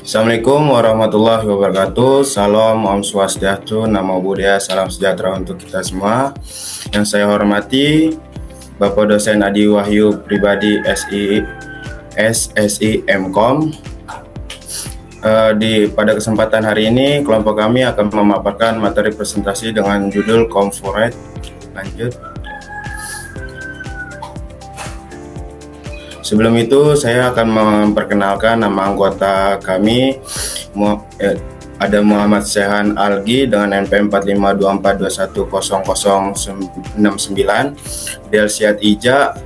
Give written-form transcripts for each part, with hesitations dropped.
Assalamualaikum warahmatullahi wabarakatuh. Salam, Om Swastiastu, Namo Buddhaya, salam sejahtera untuk kita semua. Yang saya hormati Bapak Dosen Adi Wahyu Pribadi SSI MKOM. Pada kesempatan hari ini, kelompok kami akan memaparkan materi presentasi dengan judul Corporate. Lanjut. Sebelum itu, saya akan memperkenalkan nama anggota kami. Ada Muhammad Sehan Algi dengan NPM 4524210069, Delsiat Ija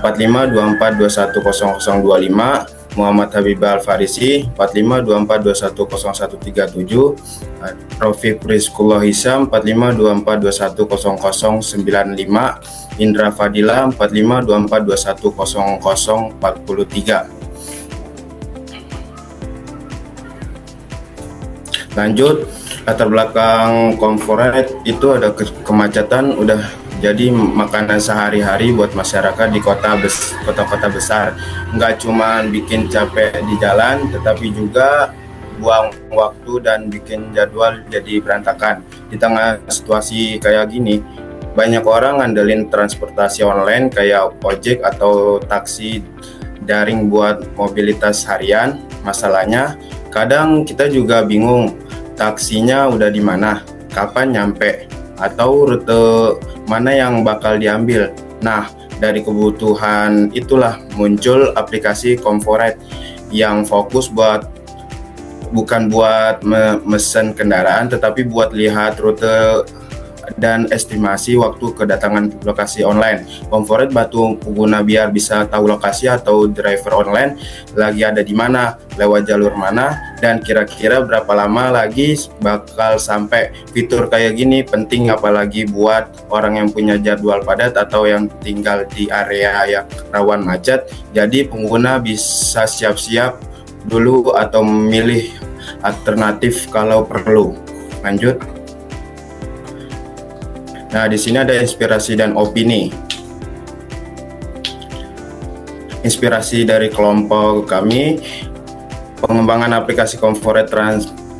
4524210025, Muhammad Habibah Al-Farisi 4524210137, Rafiq Rizkullah Hisam 4524210095, Indra Fadila 4524210043. Lanjut, latar belakang corporate itu ada kemacetan udah jadi makanan sehari-hari buat masyarakat di kota-kota besar. Nggak cuma bikin capek di jalan, tetapi juga buang waktu dan bikin jadwal jadi berantakan. Di tengah situasi kayak gini, banyak orang ngandelin transportasi online kayak ojek atau taksi daring buat mobilitas harian. Masalahnya, kadang kita juga bingung taksinya udah di mana, kapan nyampe, atau rute mana yang bakal diambil. Nah, dari kebutuhan itulah muncul aplikasi Corporate yang fokus bukan buat mesen kendaraan, tetapi buat lihat rute dan estimasi waktu kedatangan lokasi online. Corporate bantu pengguna biar bisa tahu lokasi atau driver online lagi ada di mana, lewat jalur mana, dan kira-kira berapa lama lagi bakal sampai. Fitur kayak gini penting apalagi buat orang yang punya jadwal padat atau yang tinggal di area yang rawan macet. Jadi pengguna bisa siap-siap dulu atau memilih alternatif kalau perlu. Lanjut. Nah, di sini ada inspirasi dan opini. Inspirasi dari kelompok kami, pengembangan aplikasi Corporate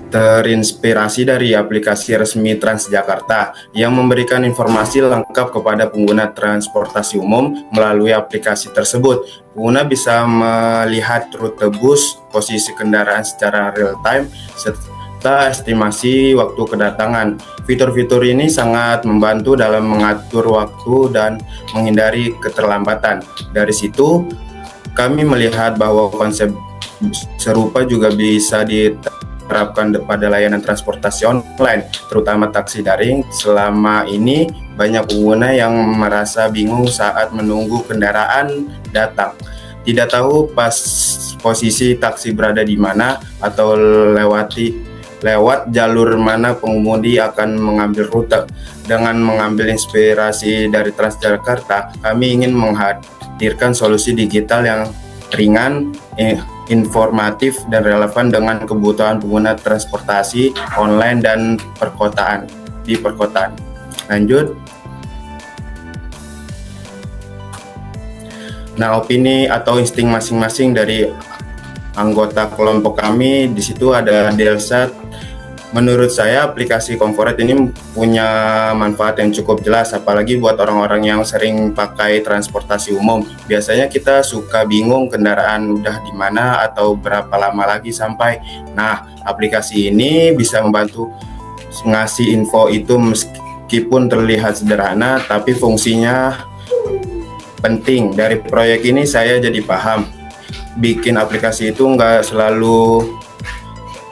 terinspirasi dari aplikasi resmi Transjakarta yang memberikan informasi lengkap kepada pengguna transportasi umum melalui aplikasi tersebut. Pengguna bisa melihat rute bus, posisi kendaraan secara real time, serta estimasi waktu kedatangan. Fitur-fitur ini sangat membantu dalam mengatur waktu dan menghindari keterlambatan. Dari situ, kami melihat bahwa konsep serupa juga bisa diterapkan pada layanan transportasi online, terutama taksi daring. Selama ini, banyak pengguna yang merasa bingung saat menunggu kendaraan datang. Tidak tahu pas posisi taksi berada di mana atau lewat jalur mana pengemudi akan mengambil rute. Dengan mengambil inspirasi dari Transjakarta, kami ingin menghadirkan solusi digital yang ringan, informatif, dan relevan dengan kebutuhan pengguna transportasi online dan di perkotaan. Lanjut. Nah, opini atau insting masing-masing dari anggota kelompok kami di situ ada Delsa. Menurut saya aplikasi Corporate ini punya manfaat yang cukup jelas, apalagi buat orang-orang yang sering pakai transportasi umum. Biasanya kita suka bingung kendaraan udah di mana atau berapa lama lagi sampai. Nah, aplikasi ini bisa membantu ngasih info itu meskipun terlihat sederhana, tapi fungsinya penting. Dari proyek ini saya jadi paham, bikin aplikasi itu nggak selalu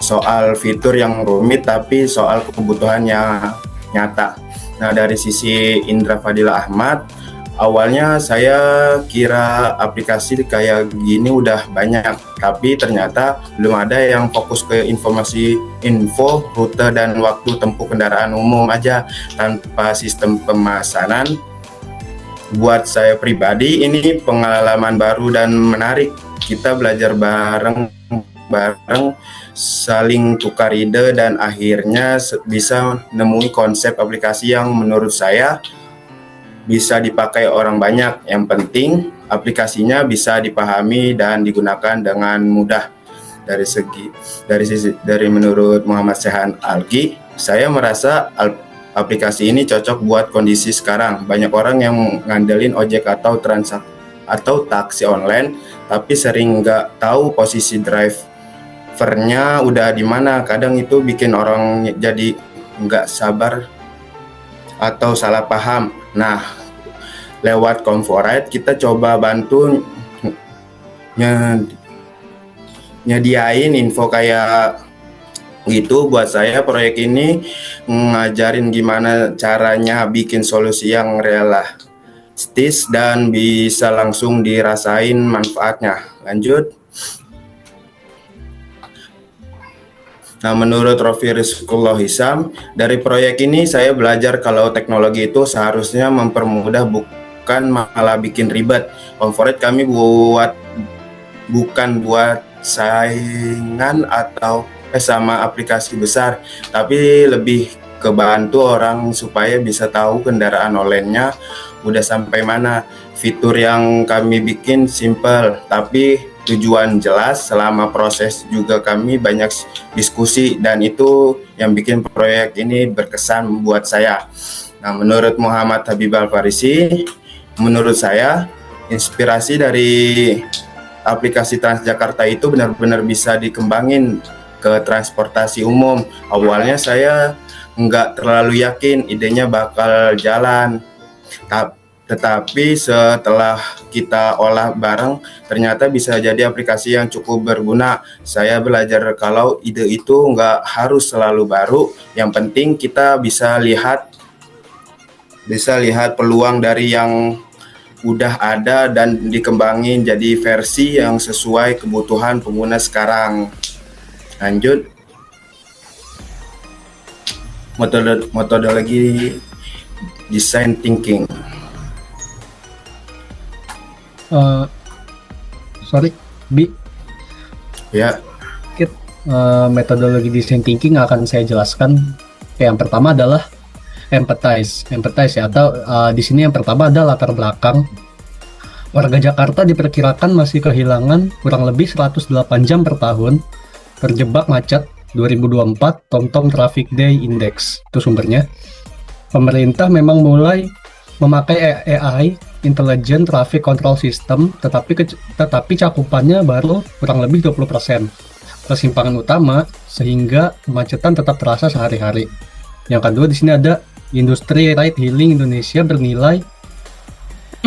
soal fitur yang rumit, tapi soal kebutuhan yang nyata. Nah, dari sisi Indra Fadila Ahmad, awalnya saya kira aplikasi kayak gini udah banyak, tapi ternyata belum ada yang fokus ke info, rute, dan waktu tempuh kendaraan umum aja tanpa sistem pemesanan. Buat saya pribadi, ini pengalaman baru dan menarik. Kita belajar bareng, saling tukar ide, dan akhirnya bisa nemui konsep aplikasi yang menurut saya bisa dipakai orang banyak. Yang penting aplikasinya bisa dipahami dan digunakan dengan mudah. dari menurut Muhammad Sehan Algi, saya merasa aplikasi ini cocok buat kondisi sekarang. Banyak orang yang ngandelin ojek atau taksi online, tapi sering nggak tahu posisi drivernya udah di mana. Kadang itu bikin orang jadi nggak sabar atau salah paham. Nah, lewat Comforite kita coba bantu nyediain info kayak gitu. Buat saya proyek ini ngajarin gimana caranya bikin solusi yang realistis dan bisa langsung dirasain manfaatnya. Lanjut. Nah, menurut Rofi Rizkullah Hisam, dari proyek ini saya belajar kalau teknologi itu seharusnya mempermudah, bukan malah bikin ribet. Comforite kami bukan buat saingan atau sama aplikasi besar, tapi lebih kebantu orang supaya bisa tahu kendaraan online-nya udah sampai mana. Fitur yang kami bikin simple, tapi tujuan jelas. Selama proses juga kami banyak diskusi, dan itu yang bikin proyek ini berkesan buat saya. Nah, menurut Muhammad Habib Al-Farisi, menurut saya inspirasi dari aplikasi Transjakarta itu benar-benar bisa dikembangin ke transportasi umum. Awalnya saya nggak terlalu yakin idenya bakal jalan, tetapi setelah kita olah bareng, ternyata bisa jadi aplikasi yang cukup berguna. Saya belajar kalau ide itu nggak harus selalu baru, yang penting kita bisa lihat peluang dari yang udah ada dan dikembangin jadi versi yang sesuai kebutuhan pengguna sekarang. Lanjut. Metodologi design thinking. Bi. Ya. Metodologi design thinking akan saya jelaskan. Yang pertama adalah empathize ya, atau di sini yang pertama adalah latar belakang. Warga Jakarta diperkirakan masih kehilangan kurang lebih 108 jam per tahun terjebak macet. 2024 TomTom Traffic Day Index itu sumbernya. Pemerintah memang mulai memakai AI, Intelligent Traffic Control System, tetapi cakupannya baru kurang lebih 20% persimpangan utama, sehingga kemacetan tetap terasa sehari-hari. Yang kedua, di sini ada industri ride hailing Indonesia bernilai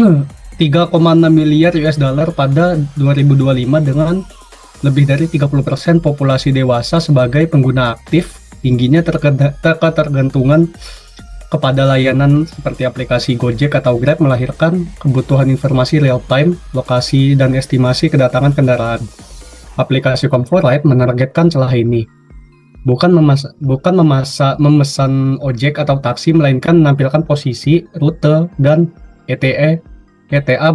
3,6 miliar US dollar pada 2025 dengan lebih dari 30% populasi dewasa sebagai pengguna aktif. Tingginya ketergantungan kepada layanan seperti aplikasi Gojek atau Grab melahirkan kebutuhan informasi real time, lokasi, dan estimasi kedatangan kendaraan. Aplikasi Comforite menargetkan celah ini. Bukan memesan ojek atau taksi, melainkan menampilkan posisi, rute, dan ETA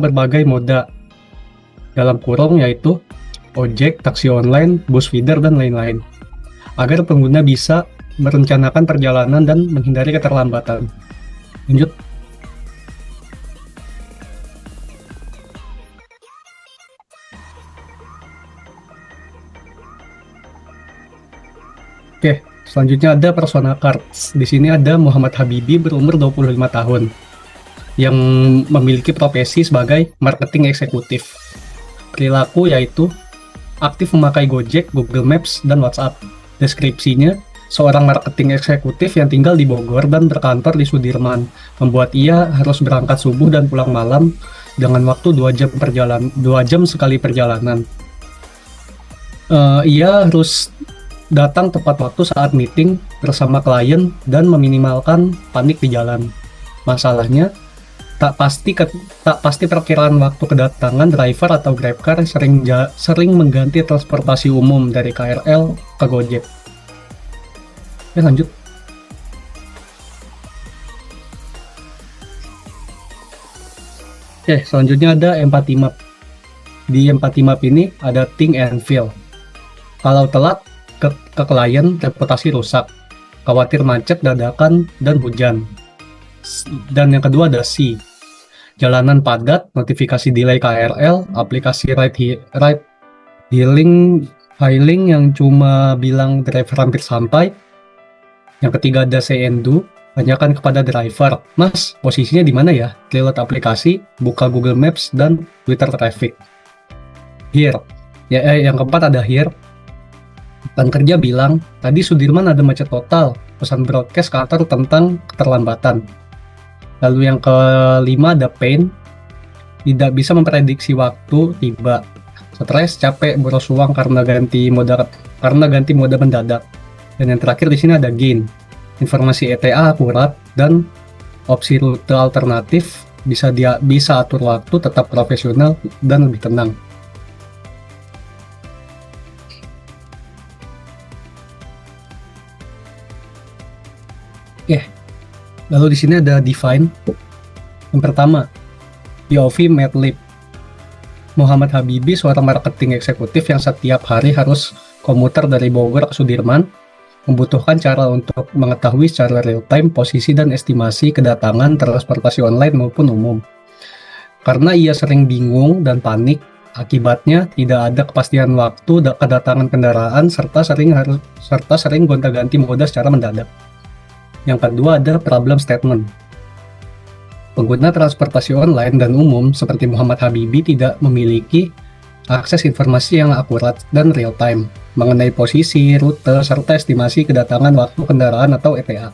berbagai moda, dalam kurung yaitu ojek, taksi online, bus feeder, dan lain-lain, agar pengguna bisa merencanakan perjalanan dan menghindari keterlambatan. Lanjut. Oke, selanjutnya ada persona cards. Di sini ada Muhammad Habibi berumur 25 tahun yang memiliki profesi sebagai marketing eksekutif. Perilaku yaitu aktif memakai Gojek, Google Maps, dan WhatsApp. Deskripsinya, seorang marketing eksekutif yang tinggal di Bogor dan berkantor di Sudirman, membuat ia harus berangkat subuh dan pulang malam dengan waktu 2 jam sekali perjalanan. Ia harus datang tepat waktu saat meeting bersama klien dan meminimalkan panik di jalan. Masalahnya, tak pasti perkiraan waktu kedatangan driver atau GrabCar sering mengganti transportasi umum dari KRL ke Gojek. Lanjut. Selanjutnya ada empathy map. Di empathy map ini ada think and feel. Kalau telat ke klien, reputasi rusak. Khawatir macet dadakan dan hujan. Dan yang kedua ada C. Jalanan padat, notifikasi delay KRL, aplikasi ride hailing Hailing yang cuma bilang driver hampir sampai. Yang ketiga ada say and do, tanyakan kepada driver, Mas, posisinya di mana ya? Lewat aplikasi, buka Google Maps dan Twitter traffic. Here, yang keempat ada here. Rekan kerja bilang, tadi Sudirman ada macet total, pesan broadcast ke kantor tentang keterlambatan. Lalu yang kelima ada pain, tidak bisa memprediksi waktu tiba. Stres, capek, boros uang karena ganti mode mendadak. Dan yang terakhir di sini ada gain, informasi ETA akurat dan opsi rute alternatif, bisa atur waktu, tetap profesional dan lebih tenang. Lalu di sini ada define. Yang pertama, POV Madlib. Muhammad Habibi, seorang marketing eksekutif yang setiap hari harus komuter dari Bogor ke Sudirman, membutuhkan cara untuk mengetahui secara real time posisi dan estimasi kedatangan transportasi online maupun umum. Karena ia sering bingung dan panik, akibatnya tidak ada kepastian waktu kedatangan kendaraan serta sering gonta-ganti moda secara mendadak. Yang kedua ada problem statement. Pengguna transportasi online dan umum seperti Muhammad Habibi tidak memiliki akses informasi yang akurat dan real time mengenai posisi, rute, serta estimasi kedatangan waktu kendaraan atau ETA.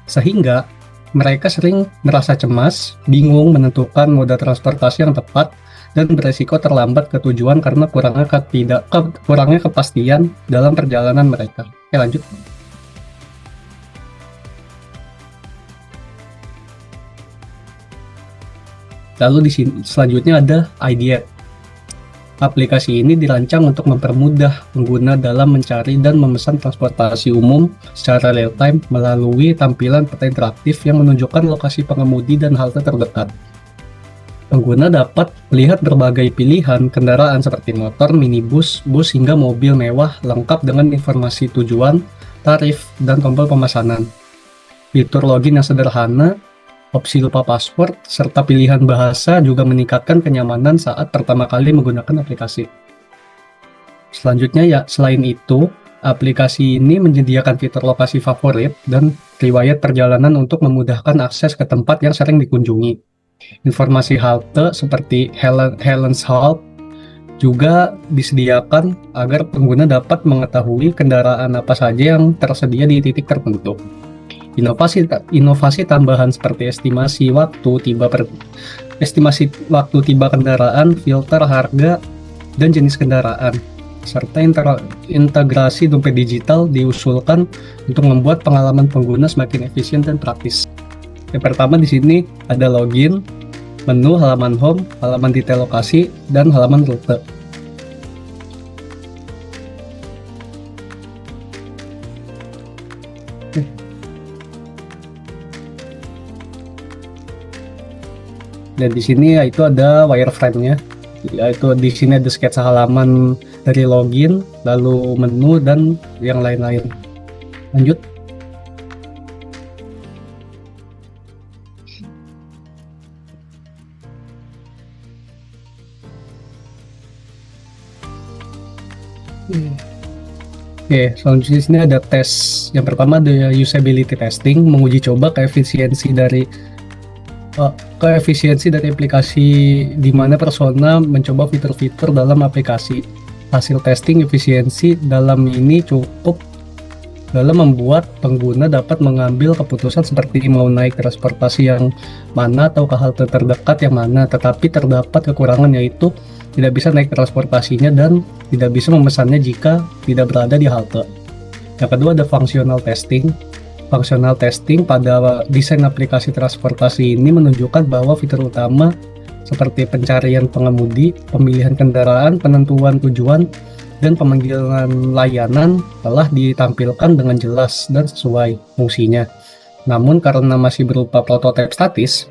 Sehingga mereka sering merasa cemas, bingung menentukan moda transportasi yang tepat, dan beresiko terlambat ke tujuan karena kurangnya kepastian dalam perjalanan mereka. Oke, lanjut. Lalu di sini selanjutnya ada Ideate. Aplikasi ini dirancang untuk mempermudah pengguna dalam mencari dan memesan transportasi umum secara real time melalui tampilan peta interaktif yang menunjukkan lokasi pengemudi dan halte terdekat. Pengguna dapat melihat berbagai pilihan kendaraan seperti motor, minibus, bus, hingga mobil mewah lengkap dengan informasi tujuan, tarif, dan tombol pemesanan. Fitur login yang sederhana, opsi lupa password, serta pilihan bahasa juga meningkatkan kenyamanan saat pertama kali menggunakan aplikasi. Selanjutnya selain itu, aplikasi ini menyediakan fitur lokasi favorit dan riwayat perjalanan untuk memudahkan akses ke tempat yang sering dikunjungi. Informasi halte seperti Helen's Halt juga disediakan agar pengguna dapat mengetahui kendaraan apa saja yang tersedia di titik tertentu. Inovasi tambahan seperti estimasi waktu tiba kendaraan, filter harga, dan jenis kendaraan, serta integrasi dompet digital diusulkan untuk membuat pengalaman pengguna semakin efisien dan praktis. Yang pertama di sini ada login, menu, halaman home, halaman detail lokasi, dan halaman rute. Dan di sini yaitu ada wireframe-nya, yaitu di sini ada sketsa halaman dari login, lalu menu, dan yang lain-lain. Lanjut. Oke, selanjutnya di sini ada tes. Yang pertama ada usability testing, menguji coba keefisiensi dari aplikasi di mana persona mencoba fitur-fitur dalam aplikasi. Hasil testing efisiensi dalam ini cukup dalam membuat pengguna dapat mengambil keputusan seperti mau naik transportasi yang mana atau ke halte terdekat yang mana, tetapi terdapat kekurangan yaitu tidak bisa naik transportasinya dan tidak bisa memesannya jika tidak berada di halte. Yang kedua ada functional testing. Functional testing pada desain aplikasi transportasi ini menunjukkan bahwa fitur utama seperti pencarian pengemudi, pemilihan kendaraan, penentuan tujuan, dan pemanggilan layanan telah ditampilkan dengan jelas dan sesuai fungsinya. Namun karena masih berupa prototipe statis,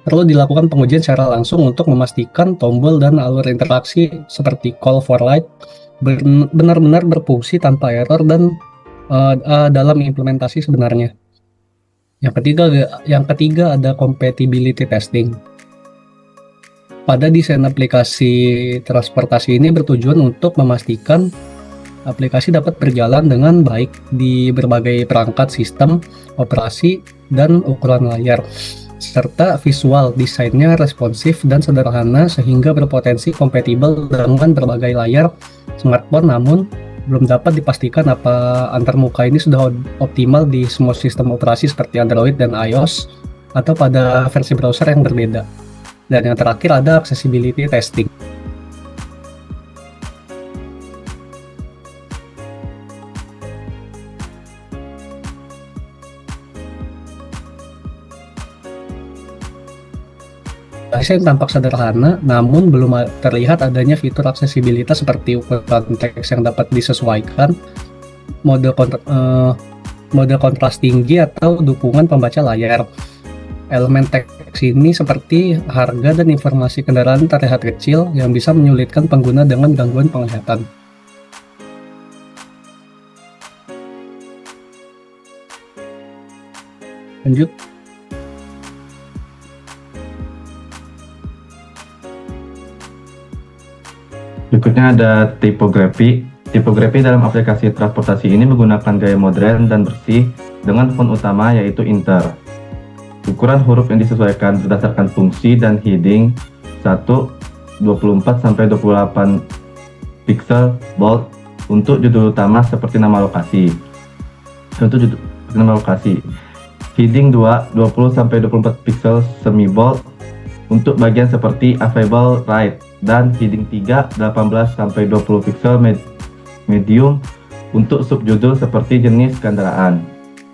perlu dilakukan pengujian secara langsung untuk memastikan tombol dan alur interaksi seperti call for light benar-benar berfungsi tanpa error dan dalam implementasi sebenarnya. Yang ketiga ada compatibility testing. pada desain aplikasi transportasi ini bertujuan untuk memastikan aplikasi dapat berjalan dengan baik di berbagai perangkat sistem operasi dan ukuran layar, serta visual desainnya responsif dan sederhana sehingga berpotensi kompatibel dengan berbagai layar smartphone. Namun belum dapat dipastikan apa antarmuka ini sudah optimal di semua sistem operasi seperti Android dan iOS atau pada versi browser yang berbeda. Dan yang terakhir ada accessibility testing. Desain tampak sederhana, namun belum terlihat adanya fitur aksesibilitas seperti ukuran teks yang dapat disesuaikan, mode kontras tinggi, atau dukungan pembaca layar. Elemen teks ini seperti harga dan informasi kendaraan terlihat kecil yang bisa menyulitkan pengguna dengan gangguan penglihatan. Lanjut. Berikutnya ada tipografi. Tipografi dalam aplikasi transportasi ini menggunakan gaya modern dan bersih dengan font utama yaitu Inter. Ukuran huruf yang disesuaikan berdasarkan fungsi dan heading 1, 24-28 pixel bold untuk judul utama seperti nama lokasi. Heading 2, 20-24 pixel semi bold untuk bagian seperti available right, dan heading 3, 18-20 pixel medium untuk subjudul seperti jenis kendaraan.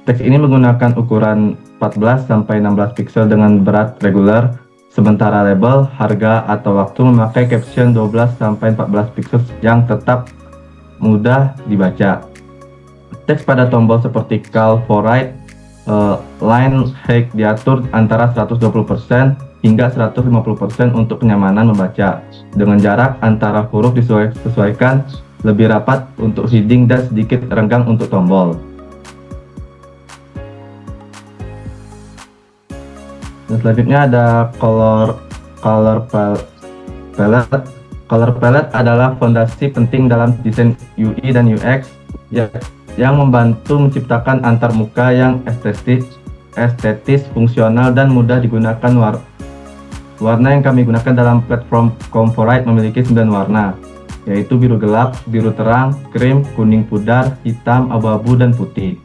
Teks ini menggunakan ukuran 14-16 pixel dengan berat regular, sementara label, harga, atau waktu memakai caption 12-14 pixel yang tetap mudah dibaca. Teks pada tombol seperti call for ride, line height diatur antara 120% hingga 150% untuk kenyamanan membaca, dengan jarak antara huruf disesuaikan lebih rapat untuk heading dan sedikit renggang untuk tombol. Dan selanjutnya ada color palette. Color palette adalah fondasi penting dalam desain UI dan UX yang membantu menciptakan antarmuka yang estetis, fungsional, dan mudah digunakan. Warna yang kami gunakan dalam platform Comforite memiliki 9 warna, yaitu biru gelap, biru terang, krim, kuning pudar, hitam, abu-abu, dan putih.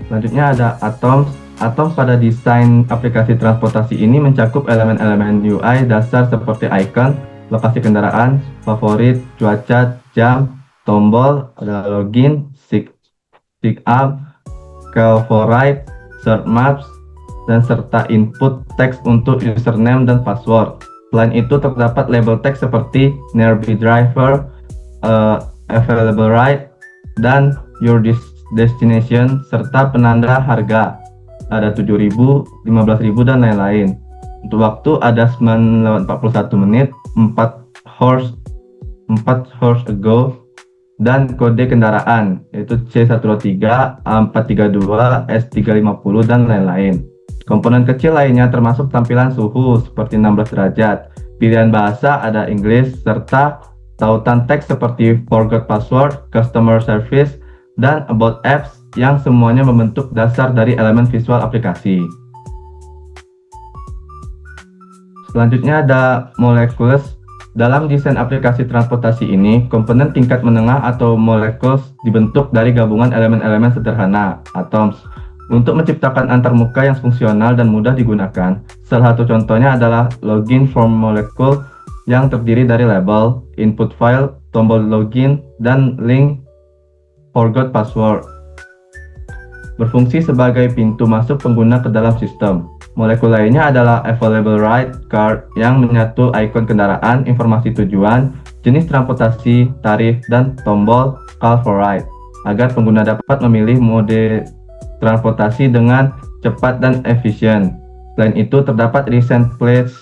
Selanjutnya ada Atoms. Atoms pada desain aplikasi transportasi ini mencakup elemen-elemen UI dasar seperti icon, lokasi kendaraan, favorit, cuaca, jam, tombol, ada login, pick up, call for ride, search maps, dan serta input teks untuk username dan password. Selain itu terdapat label teks seperti nearby driver, available ride, dan your destination, serta penanda harga, ada 7.000, 15.000, dan lain-lain. Untuk waktu ada 9:41, 4 hours ago, dan kode kendaraan yaitu C123, A432, S350, dan lain-lain. Komponen kecil lainnya termasuk tampilan suhu seperti 16 derajat, pilihan bahasa ada Inggris, serta tautan teks seperti forgot password, customer service, dan about apps yang semuanya membentuk dasar dari elemen visual aplikasi. Selanjutnya ada molecules. Dalam desain aplikasi transportasi ini, komponen tingkat menengah atau molecules dibentuk dari gabungan elemen-elemen sederhana, atoms, untuk menciptakan antarmuka yang fungsional dan mudah digunakan. Salah satu contohnya adalah login form molecule yang terdiri dari label, input file, tombol login, dan link forgot password. Berfungsi sebagai pintu masuk pengguna ke dalam sistem. Molekul lainnya adalah available ride card yang menyatu ikon kendaraan, informasi tujuan, jenis transportasi, tarif, dan tombol call for ride agar pengguna dapat memilih mode transportasi dengan cepat dan efisien. Selain itu terdapat recent place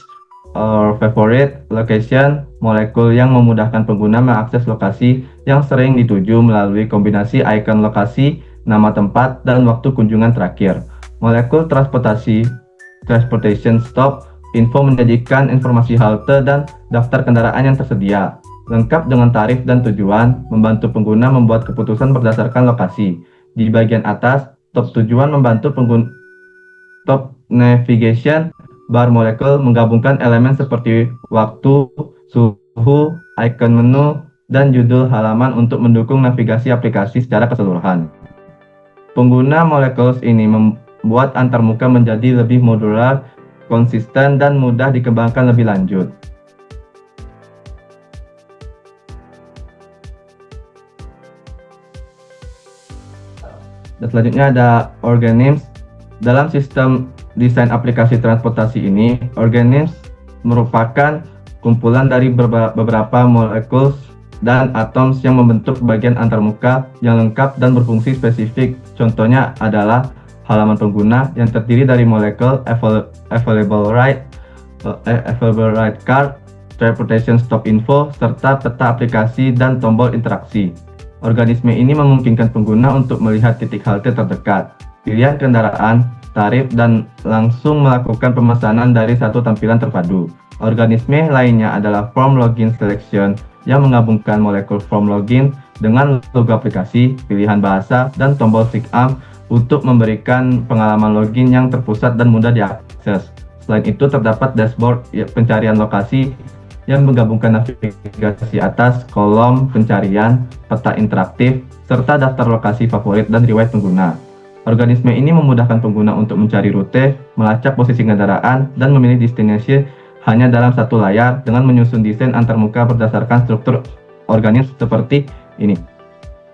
or favorite location, molekul yang memudahkan pengguna mengakses lokasi yang sering dituju melalui kombinasi ikon lokasi, nama tempat, dan waktu kunjungan terakhir. molekul transportation stop info menyajikan informasi halte dan daftar kendaraan yang tersedia, lengkap dengan tarif dan tujuan, membantu pengguna membuat keputusan berdasarkan lokasi. Di bagian atas, top tujuan membantu pengguna. Top navigation bar molekul menggabungkan elemen seperti waktu, suhu, icon menu, dan judul halaman untuk mendukung navigasi aplikasi secara keseluruhan. Pengguna molecules ini membuat antarmuka menjadi lebih modular, konsisten, dan mudah dikembangkan lebih lanjut. Dan selanjutnya ada organisms. Dalam sistem desain aplikasi transportasi ini, organisms merupakan kumpulan dari beberapa molekul dan atoms yang membentuk bagian antarmuka yang lengkap dan berfungsi spesifik. Contohnya adalah halaman pengguna yang terdiri dari molekul available ride card, transportation stop info, serta peta aplikasi dan tombol interaksi. Organisme ini memungkinkan pengguna untuk melihat titik halte terdekat, pilihan kendaraan, tarif, dan langsung melakukan pemesanan dari satu tampilan terpadu. Organisme lainnya adalah form login selection yang menggabungkan molekul form login dengan logo aplikasi, pilihan bahasa, dan tombol sign untuk memberikan pengalaman login yang terpusat dan mudah diakses. Selain itu, terdapat dashboard pencarian lokasi yang menggabungkan navigasi atas, kolom pencarian, peta interaktif, serta daftar lokasi favorit dan riwayat pengguna. Organisme ini memudahkan pengguna untuk mencari rute, melacak posisi kendaraan, dan memilih destinasi hanya dalam satu layar dengan menyusun desain antarmuka berdasarkan struktur organisme seperti ini.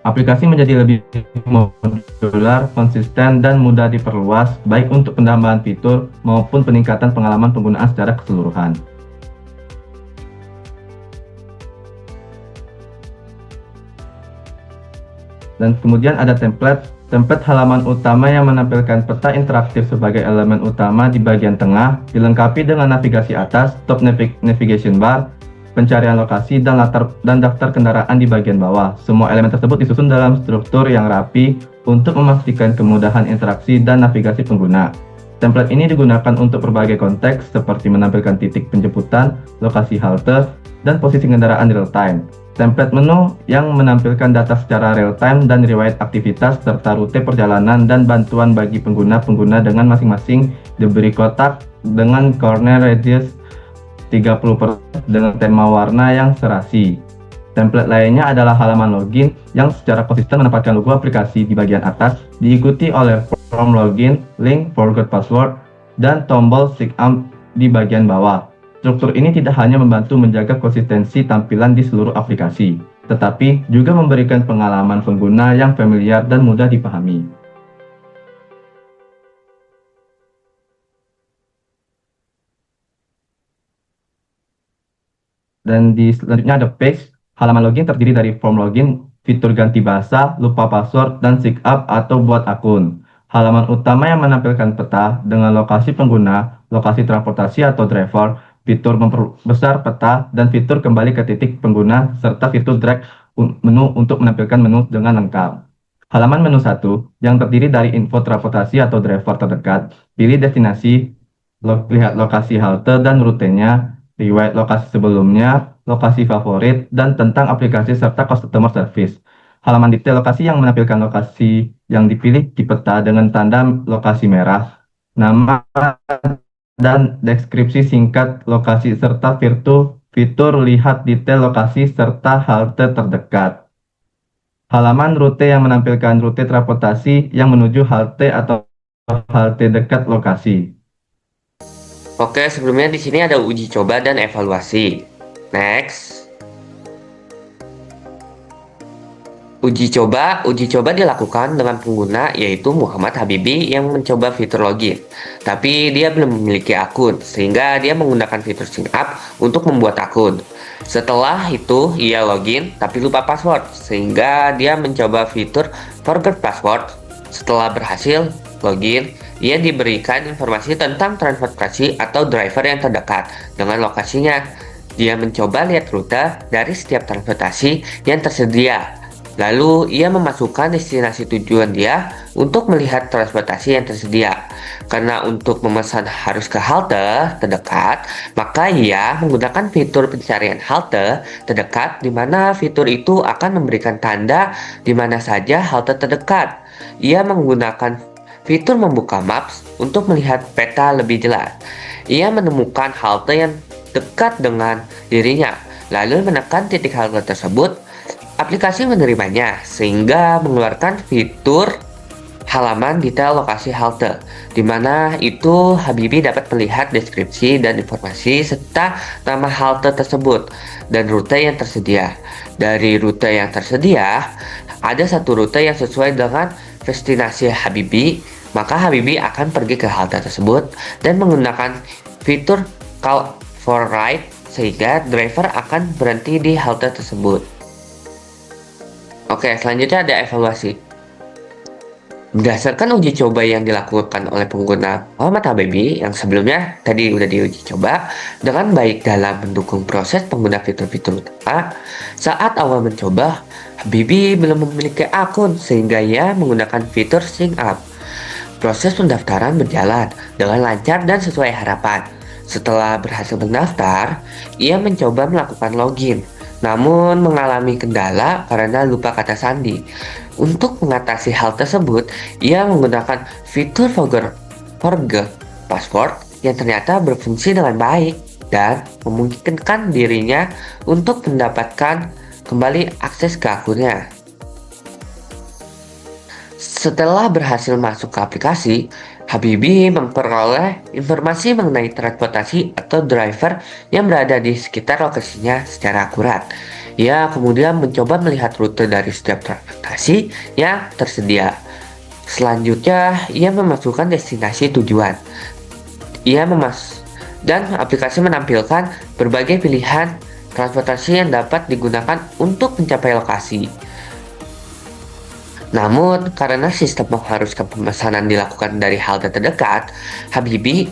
Aplikasi menjadi lebih modular, konsisten, dan mudah diperluas, baik untuk penambahan fitur maupun peningkatan pengalaman penggunaan secara keseluruhan. Dan kemudian ada template halaman utama yang menampilkan peta interaktif sebagai elemen utama di bagian tengah, dilengkapi dengan navigasi atas, top navigation bar, pencarian lokasi, dan daftar kendaraan di bagian bawah. Semua elemen tersebut disusun dalam struktur yang rapi untuk memastikan kemudahan interaksi dan navigasi pengguna. Template ini digunakan untuk berbagai konteks seperti menampilkan titik penjemputan, lokasi halte, dan posisi kendaraan real time. Template menu yang menampilkan data secara real-time dan riwayat aktivitas serta rute perjalanan dan bantuan bagi pengguna-pengguna dengan masing-masing diberi kotak dengan corner radius 30% dengan tema warna yang serasi. Template lainnya adalah halaman login yang secara konsisten menempatkan logo aplikasi di bagian atas, diikuti oleh form login, link, forgot password, dan tombol sign up di bagian bawah. Struktur ini tidak hanya membantu menjaga konsistensi tampilan di seluruh aplikasi, tetapi juga memberikan pengalaman pengguna yang familiar dan mudah dipahami. Dan selanjutnya ada page. Halaman login terdiri dari form login, fitur ganti bahasa, lupa password, dan sign up atau buat akun. Halaman utama yang menampilkan peta dengan lokasi pengguna, lokasi transportasi atau driver, fitur memperbesar peta, dan fitur kembali ke titik pengguna, serta fitur drag menu untuk menampilkan menu dengan lengkap. Halaman menu 1 yang terdiri dari info transportasi atau driver terdekat, pilih destinasi, lihat lokasi halte dan rutenya, riwayat lokasi sebelumnya, lokasi favorit, dan tentang aplikasi serta customer service. Halaman detail lokasi yang menampilkan lokasi yang dipilih di peta dengan tanda lokasi merah, nama dan deskripsi singkat lokasi serta fitur lihat detail lokasi serta halte terdekat. Halaman rute yang menampilkan rute transportasi yang menuju halte atau halte dekat lokasi. Oke, sebelumnya di sini ada uji coba dan evaluasi. Next. Uji coba dilakukan dengan pengguna yaitu Muhammad Habibi yang mencoba fitur login. Tapi dia belum memiliki akun, sehingga dia menggunakan fitur sign up untuk membuat akun. Setelah itu, ia login tapi lupa password, sehingga dia mencoba fitur forget password. Setelah berhasil login, ia diberikan informasi tentang transportasi atau driver yang terdekat dengan lokasinya. Dia mencoba lihat rute dari setiap transportasi yang tersedia. Lalu ia memasukkan destinasi tujuan dia untuk melihat transportasi yang tersedia. Karena untuk memesan harus ke halte terdekat, maka ia menggunakan fitur pencarian halte terdekat di mana fitur itu akan memberikan tanda di mana saja halte terdekat. Ia menggunakan fitur membuka maps untuk melihat peta lebih jelas. Ia menemukan halte yang dekat dengan dirinya, lalu menekan titik halte tersebut. Aplikasi menerimanya sehingga mengeluarkan fitur halaman detail lokasi halte, di mana itu Habibie dapat melihat deskripsi dan informasi serta nama halte tersebut dan rute yang tersedia. Dari rute yang tersedia, ada satu rute yang sesuai dengan destinasi Habibie, maka Habibie akan pergi ke halte tersebut dan menggunakan fitur call for ride sehingga driver akan berhenti di halte tersebut. Oke, selanjutnya ada evaluasi. Berdasarkan uji coba yang dilakukan oleh pengguna Muhammad Habibie yang sebelumnya tadi udah diuji coba dengan baik dalam mendukung proses pengguna fitur-fitur utama, saat awal mencoba, Habibie belum memiliki akun sehingga ia menggunakan fitur sync up. Proses pendaftaran berjalan dengan lancar dan sesuai harapan. Setelah berhasil mendaftar, ia mencoba melakukan login, namun mengalami kendala karena lupa kata sandi. Untuk mengatasi hal tersebut, ia menggunakan fitur forget password yang ternyata berfungsi dengan baik dan memungkinkan dirinya untuk mendapatkan kembali akses ke akunnya. Setelah berhasil masuk ke aplikasi, Habibie memperoleh informasi mengenai transportasi atau driver yang berada di sekitar lokasinya secara akurat. Ia kemudian mencoba melihat rute dari setiap transportasi yang tersedia. Selanjutnya, ia memasukkan destinasi tujuan. Dan aplikasi menampilkan berbagai pilihan transportasi yang dapat digunakan untuk mencapai lokasi. Namun, karena sistem mengharuskan pemesanan dilakukan dari halte terdekat, Habibie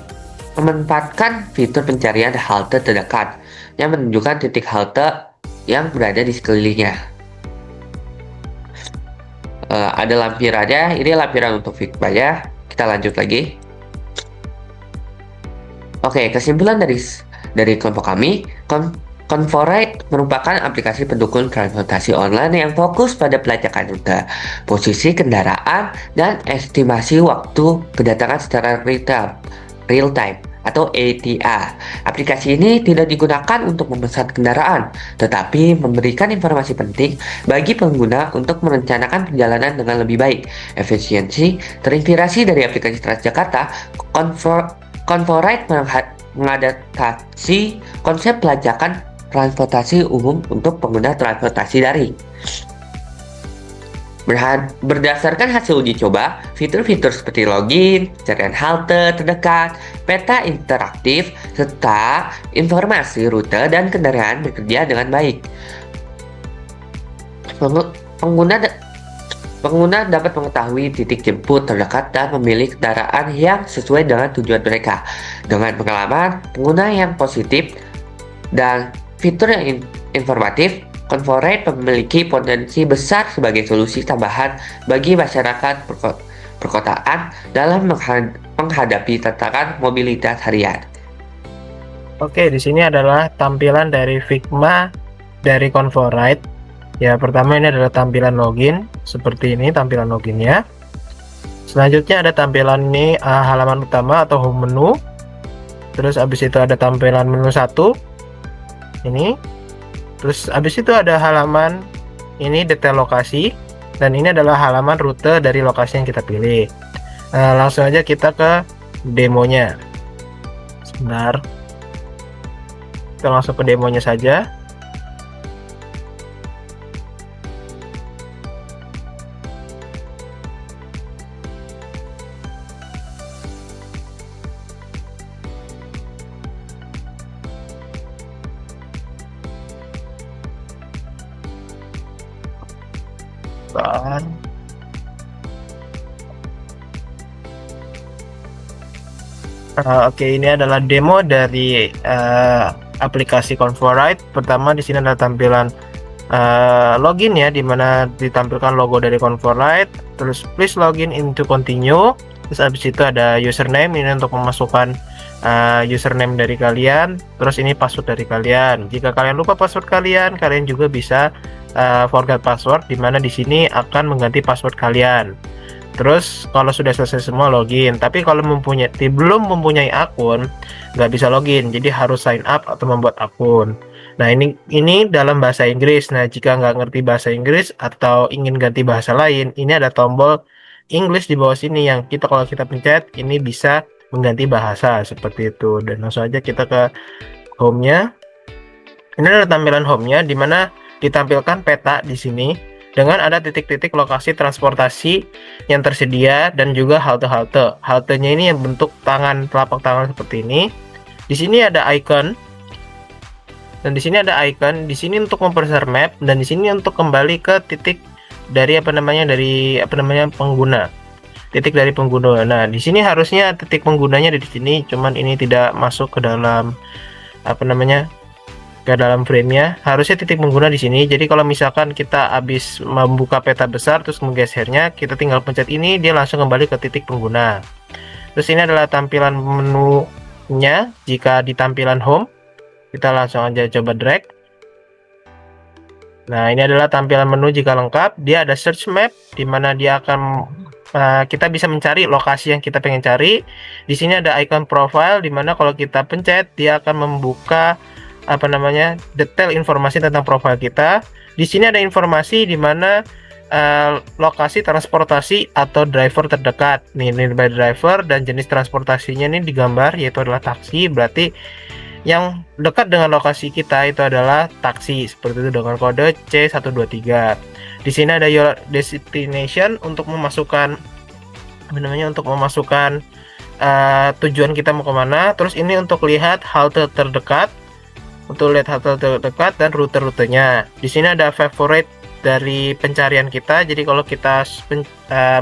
memanfaatkan fitur pencarian halte terdekat yang menunjukkan titik halte yang berada di sekelilingnya. Ada lampirannya, ini lampiran untuk Figma-nya. Kita lanjut lagi. Oke, kesimpulan dari kelompok kami, Conforite merupakan aplikasi pendukung transportasi online yang fokus pada pelacakan rute, posisi kendaraan, dan estimasi waktu kedatangan secara real time atau ATA. Aplikasi ini tidak digunakan untuk memesan kendaraan, tetapi memberikan informasi penting bagi pengguna untuk merencanakan perjalanan dengan lebih baik. Efisiensi terinspirasi dari aplikasi Transjakarta, Conforite mengadaptasi konsep pelacakan transportasi umum untuk pengguna transportasi daring. Berdasarkan hasil uji coba, fitur-fitur seperti login, pencarian halte terdekat, peta interaktif, serta informasi rute dan kendaraan bekerja dengan baik. Pengguna dapat mengetahui titik jemput terdekat dan memilih kendaraan yang sesuai dengan tujuan mereka. Dengan pengalaman pengguna yang positif dan fitur yang informatif, Conforite memiliki potensi besar sebagai solusi tambahan bagi masyarakat perkotaan dalam menghadapi tantangan mobilitas harian. Oke, di sini adalah tampilan dari Figma dari Conforite. Ya, pertama ini adalah tampilan login, seperti ini tampilan loginnya. Selanjutnya ada tampilan ini halaman utama atau home menu. Terus habis itu ada tampilan menu 1. Ini. Terus habis itu ada halaman ini detail lokasi, dan ini adalah halaman rute dari lokasi yang kita pilih. Langsung aja kita ke demonya. Sebentar. Kita langsung ke demonya saja. Oke, ini adalah demo dari aplikasi Conforite. Pertama di sini adalah tampilan login ya, dimana ditampilkan logo dari Conforite. Terus please login into continue. Terus habis itu ada username, ini untuk memasukkan username dari kalian. Terus ini password dari kalian. Jika kalian lupa password kalian, kalian juga bisa forgot password, dimana di sini akan mengganti password kalian. Terus kalau sudah selesai semua login. Tapi kalau belum mempunyai akun, nggak bisa login. Jadi harus sign up atau membuat akun. Nah ini dalam bahasa Inggris. Nah jika nggak ngerti bahasa Inggris atau ingin ganti bahasa lain, ini ada tombol English di bawah sini yang kalau kita pencet ini bisa mengganti bahasa seperti itu. Dan langsung aja kita ke home-nya. Ini adalah tampilan home-nya, di mana ditampilkan peta di sini dengan ada titik-titik lokasi transportasi yang tersedia dan juga halte-halte. Haltenya ini yang bentuk telapak tangan seperti ini. Di sini ada icon. Dan di sini ada icon, di sini untuk memperbesar map, dan di sini untuk kembali ke titik dari pengguna. Titik dari pengguna. Nah, di sini harusnya titik penggunanya ada di sini, cuman ini tidak masuk ke dalam ke dalam frame-nya. Harusnya titik pengguna di sini. Jadi kalau misalkan kita habis membuka peta besar terus menggesernya, kita tinggal pencet ini, dia langsung kembali ke titik pengguna. Terus ini adalah tampilan menunya. Jika di tampilan home, kita langsung aja coba drag. Nah, ini adalah tampilan menu jika lengkap. Dia ada search map, di mana dia akan kita bisa mencari lokasi yang kita pengen cari. Di sini ada icon profile, di mana kalau kita pencet dia akan membuka detail informasi tentang profil kita. Di sini ada informasi di mana lokasi transportasi atau driver terdekat. Nih, ini by driver, dan jenis transportasinya ini digambar, yaitu adalah taksi. Berarti yang dekat dengan lokasi kita itu adalah taksi, seperti itu dengan kode C123. Di sini ada your destination untuk memasukkan tujuan kita mau kemana. Terus ini untuk lihat halte terdekat, dan rute-rutenya. Di sini ada favorite dari pencarian kita. Jadi kalau kita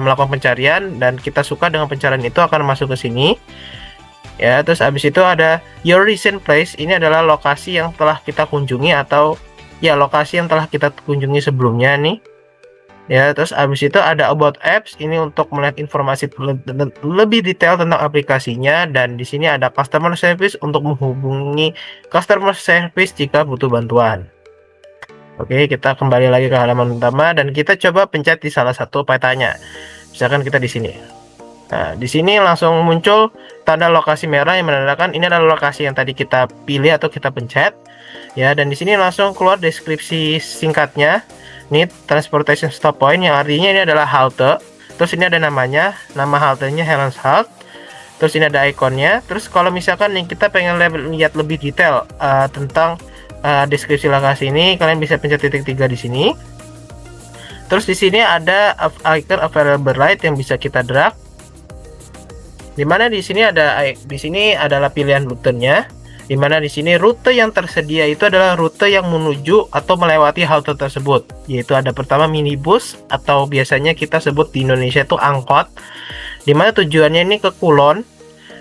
melakukan pencarian dan kita suka dengan pencarian itu, akan masuk ke sini. Ya, terus habis itu ada your recent place. Ini adalah lokasi yang telah kita kunjungi, atau ya lokasi yang telah kita kunjungi sebelumnya nih. Ya, terus habis itu ada about apps. Ini untuk melihat informasi lebih detail tentang aplikasinya, dan di sini ada customer service untuk menghubungi customer service jika butuh bantuan. Oke, kita kembali lagi ke halaman utama dan kita coba pencet di salah satu petanya. Misalkan kita di sini. Nah, di sini langsung muncul tanda lokasi merah yang menandakan ini adalah lokasi yang tadi kita pilih atau kita pencet. Ya, dan di sini langsung keluar deskripsi singkatnya. Ini transportation stop point, yang artinya ini adalah halte. Terus ini ada namanya, nama haltenya Helen's Halt. Terus ini ada ikonnya. Terus kalau misalkan nih kita pengen lihat lebih detail tentang deskripsi lokasi ini, kalian bisa pencet titik 3 di sini. Terus di sini ada icon available ride yang bisa kita drag. Dimana di sini adalah pilihan rutenya. Dimana di sini rute yang tersedia itu adalah rute yang menuju atau melewati halte tersebut, yaitu ada pertama minibus, atau biasanya kita sebut di Indonesia itu angkot, dimana tujuannya ini ke Kulon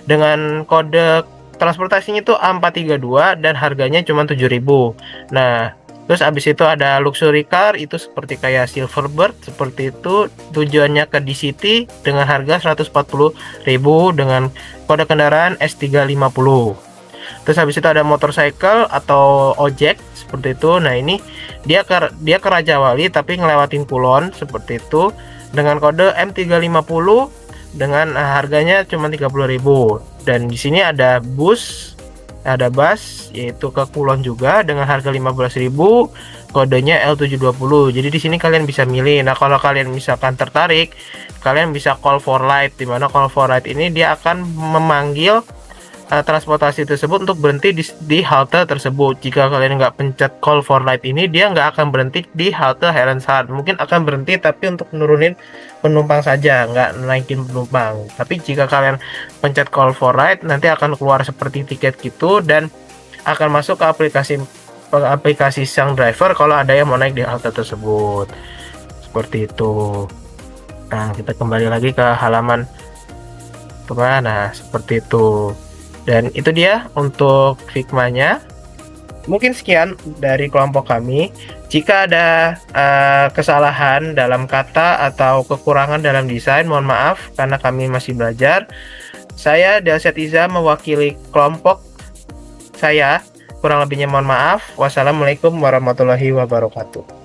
dengan kode transportasinya itu A432 dan harganya cuma 7.000. Nah, terus abis itu ada luxury car, itu seperti kayak Silverbird, seperti itu, tujuannya ke DCT dengan harga 140.000 dengan kode kendaraan S350. Terus habis itu ada motorcycle atau ojek seperti itu. Nah, ini dia ke Raja Wali tapi ngelewatin Kulon seperti itu dengan kode M350 dengan harganya cuma 30.000. Dan di sini ada bus, yaitu ke Kulon juga dengan harga 15.000, kodenya L720. Jadi di sini kalian bisa milih. Nah, kalau kalian misalkan tertarik, kalian bisa call for ride, di mana call for ride ini dia akan memanggil transportasi tersebut untuk berhenti di halte tersebut. Jika kalian nggak pencet call for ride ini, dia nggak akan berhenti di halte Helen's Halt. Mungkin akan berhenti tapi untuk menurunin penumpang saja, nggak naikin penumpang. Tapi jika kalian pencet call for ride, nanti akan keluar seperti tiket gitu dan akan masuk ke aplikasi sang driver kalau ada yang mau naik di halte tersebut. Seperti itu. Nah, kita kembali lagi ke halaman teman. Nah, seperti itu. Dan itu dia untuk Figma-nya. mungkin sekian dari kelompok kami. Jika ada kesalahan dalam kata atau kekurangan dalam desain, mohon maaf karena kami masih belajar. Saya Delset Iza mewakili kelompok saya. Kurang lebihnya mohon maaf. Wassalamualaikum warahmatullahi wabarakatuh.